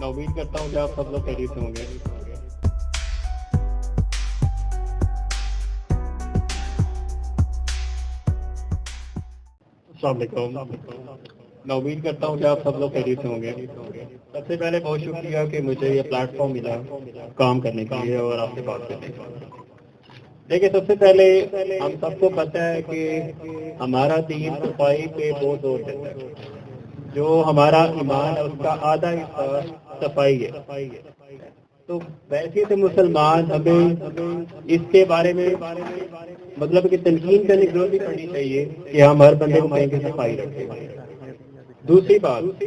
میں امید کرتا ہوں کہ آپ سب لوگ خیریت سے ہوں گے۔ السلام علیکم، میں امید کرتا ہوں کہ آپ سب لوگ خیریت سے ہوں گے۔ سب سے پہلے بہت شکریہ کہ مجھے یہ پلیٹ فارم ملا کام کرنے کے لیے اور آپ سے بات کرنے کے لیے۔ دیکھیے، سب سے پہلے ہم سب کو پتہ ہے کہ ہمارا دین صفائی پہ بہت زور دیتا ہے۔ جو ہمارا ایمان ہے اس کا آدھا حصہ صفائی ہے، تو ویسے تو مسلمان ہمیں اس کے بارے میں مطلب کہ تنقید کرنے کی ضرورت نہیں پڑنی چاہیے کہ ہم ہر بندے کو کہیں کہ صفائی رکھیں۔ دوسری بات،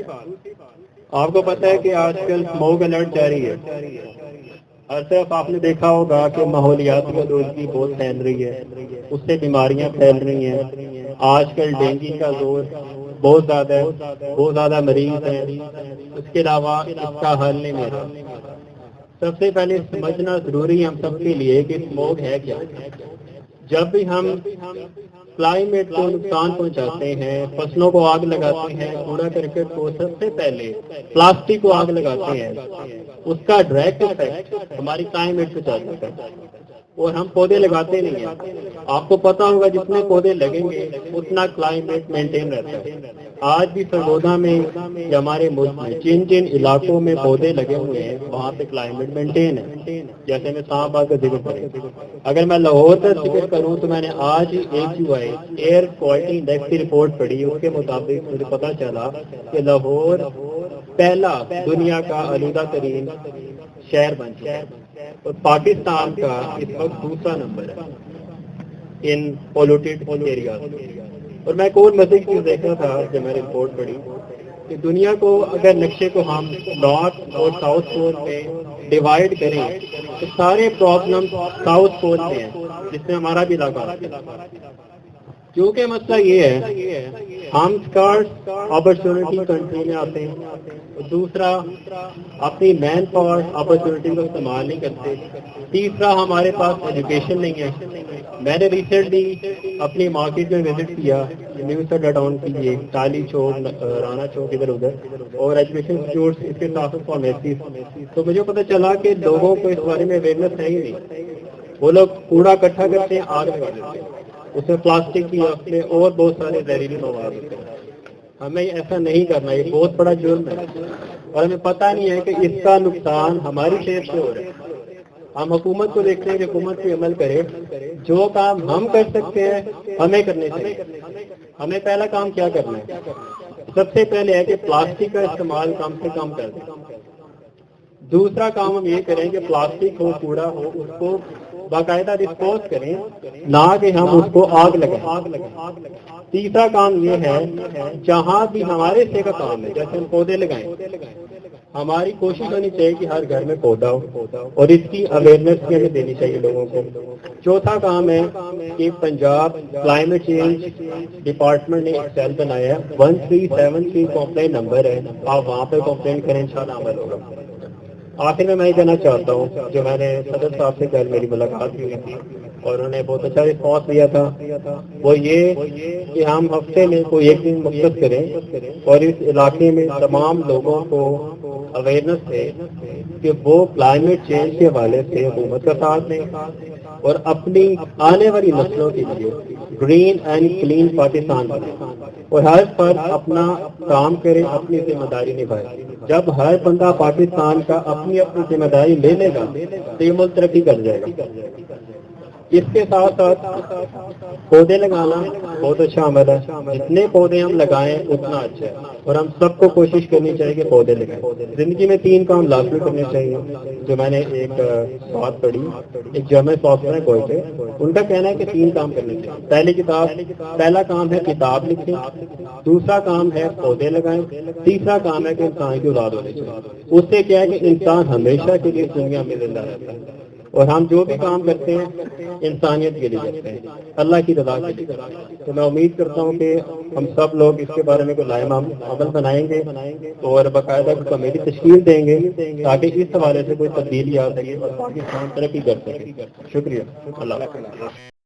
آپ کو پتہ ہے کہ آج کل اسموک الرٹ جاری ہے۔ ہر طرف آپ نے دیکھا ہوگا کہ ماحولیاتی آلودگی بہت پھیل رہی ہے، اس سے بیماریاں پھیل رہی ہیں۔ آج کل ڈینگی کا زور بہت زیادہ ہے، بہت زیادہ مریض ہیں۔ اس کے علاوہ اس کا حل نہیں مل رہا۔ سب سے پہلے سمجھنا ضروری ہے ہم سب کے لیے کہ اسموک ہے کیا۔ جب بھی ہم کلائمیٹ کو نقصان پہنچاتے ہیں، فصلوں کو آگ لگاتے ہیں، کوڑا کرکٹ کو، سب سے پہلے پلاسٹک کو آگ لگاتے ہیں، اس کا ڈائریکٹ افیکٹ ہماری کلائمیٹ پہ چلتا ہے اور ہم پودے لگاتے نہیں ہیں۔ آپ کو پتا ہوگا جتنے پودے لگیں گے اتنا کلائمیٹ مینٹین رہتا ہے۔ آج بھی سرگودا میں یا ہمارے ملک میں جن جن علاقوں میں پودے لگے ہوئے ہیں وہاں پہ کلائمیٹ مینٹین ہے۔ جیسے میں اسلام آباد کا ذکر کروں، اگر میں لاہور کا ذکر کروں تو میں نے آج ہی AQI ایئر کوالٹی انڈیکس کی رپورٹ پڑھی، اس کے مطابق مجھے پتا چلا کہ لاہور پہلا دنیا کا آلودہ ترین شہر بن چکا ہے اور پاکستان کا اس وقت دوسرا نمبر ہے ان پولوٹیڈ ایریاز۔ اور میں ایک اور مزید چیز دیکھ رہا تھا جب میں نے رپورٹ پڑھی کہ دنیا کو اگر نقشے کو ہم نارتھ اور ساؤتھ پول میں ڈیوائڈ کریں تو سارے پرابلم ساؤتھ پول میں ہیں، جس میں ہمارا بھی علاقہ ہے۔ کیونکہ مسئلہ یہ ہے ہم اسکارس اپرچونٹی کنٹری میں آتے ہیں، اور دوسرا اپنی مین پاور اپرچونٹی کو استعمال نہیں کرتے، تیسرا ہمارے پاس ایجوکیشن نہیں ہے۔ میں نے ریسنٹلی اپنی مارکیٹ میں وزٹ کیا، نیو سٹا ٹاؤن کیجیے، ٹالی چوک، رانا چوک، ادھر ادھر، اور ایجوکیشن انسٹیٹیوٹس، اس کے ساتھ فارمیسیز، تو مجھے پتہ چلا کہ لوگوں کو اس بارے میں اویئرنیس ہے ہی نہیں۔ وہ لوگ کوڑا اکٹھا کرتے ہیں، آگ لگا دیتے ہیں، اس میں پلاسٹک کی، اس میں اور بہت سارے زہریلے مواد ہوتے ہیں۔ ہمیں ایسا نہیں کرنا، یہ بہت بڑا جرم ہے اور ہمیں پتہ نہیں ہے کہ اس کا نقصان ہماری صحت سے ہو رہا ہے۔ ہم حکومت کو دیکھتے ہیں کہ حکومت پہ عمل کرے، جو کام ہم کر سکتے ہیں ہمیں کرنے چاہیے۔ ہمیں پہلا کام کیا کرنا ہے؟ سب سے پہلے ہے کہ پلاسٹک کا استعمال کم سے کم کر دیں۔ دوسرا کام ہم یہ کریں کہ پلاسٹک ہو، کوڑا ہو، اس کو باقاعدہ ڈسپوز کریں، نہ کہ ہم اس کو آگ لگائیں۔ تیسرا کام یہ ہے جہاں بھی ہمارے حصے کا کام ہے، جیسے ہم پودے لگائیں، ہماری کوشش ہونی چاہیے کہ ہر گھر میں پودا ہو اور اس کی اویئرنیس بھی ہمیں دینی چاہیے لوگوں کو۔ چوتھا کام ہے کہ پنجاب کلائمیٹ چینج ڈپارٹمنٹ نے ایک سیل بنایا ہے، 1373 کمپلین نمبر ہے، آپ وہاں پہ کمپلین کریں، انشاءاللہ عمل ہوگا۔ آخر میں یہ کہنا چاہتا ہوں، جو میں نے صدر صاحب سے کل میری ملاقات ہوئی تھی اور انہوں نے بہت اچھا رسپانس دیا تھا، وہ یہ کہ ہم ہفتے میں کوئی ایک دن مختص کریں اور اس علاقے میں تمام لوگوں کو اویئرنیس دے کہ وہ کلائمیٹ چینج کے حوالے سے حکومت کا ساتھ دیں اور اپنی آنے والی نسلوں کے لیے گرین اینڈ کلین پاکستان بنائیں، اور ہر فرد اپنا کام کرے، اپنی ذمہ داری نبھائے۔ جب ہر بندہ پاکستان کا اپنی اپنی ذمہ داری لے لے گا تو یہ ملک ترقی کر جائے گا۔ اس کے ساتھ ساتھ پودے لگانا بہت اچھا عمل ہے، جتنے پودے ہم لگائیں اتنا اچھا ہے، اور ہم سب کو کوشش کرنی چاہیے کہ پودے لگائیں۔ زندگی میں 3 کام لازمی کرنے چاہیے، جو میں نے ایک بات پڑھی، ایک جرمن فلاسفر ہیں کوئی تھے، ان کا کہنا ہے کہ 3 کام کرنے چاہیے۔ پہلا کام ہے کتاب لکھیں، دوسرا کام ہے پودے لگائیں، تیسرا کام ہے کہ انسان کی اولاد ہونی چاہیے۔ اس سے کیا ہے کہ انسان ہمیشہ کے لیے دنیا میں زندہ رہتا ہے، اور ہم جو بھی کام کرتے ہیں انسانیت کے لیے کرتے ہیں، اللہ کی رضا کے لیے۔ تو میں امید کرتا ہوں کہ ہم سب لوگ اس کے بارے میں کوئی لائحہ عمل بنائیں گے اور باقاعدہ کوئی کمیٹی تشکیل دیں گے تاکہ اس حوالے سے کوئی تبدیلی آ سکے اور پاکستان ترقی کر سکے۔ شکریہ، اللہ حافظ۔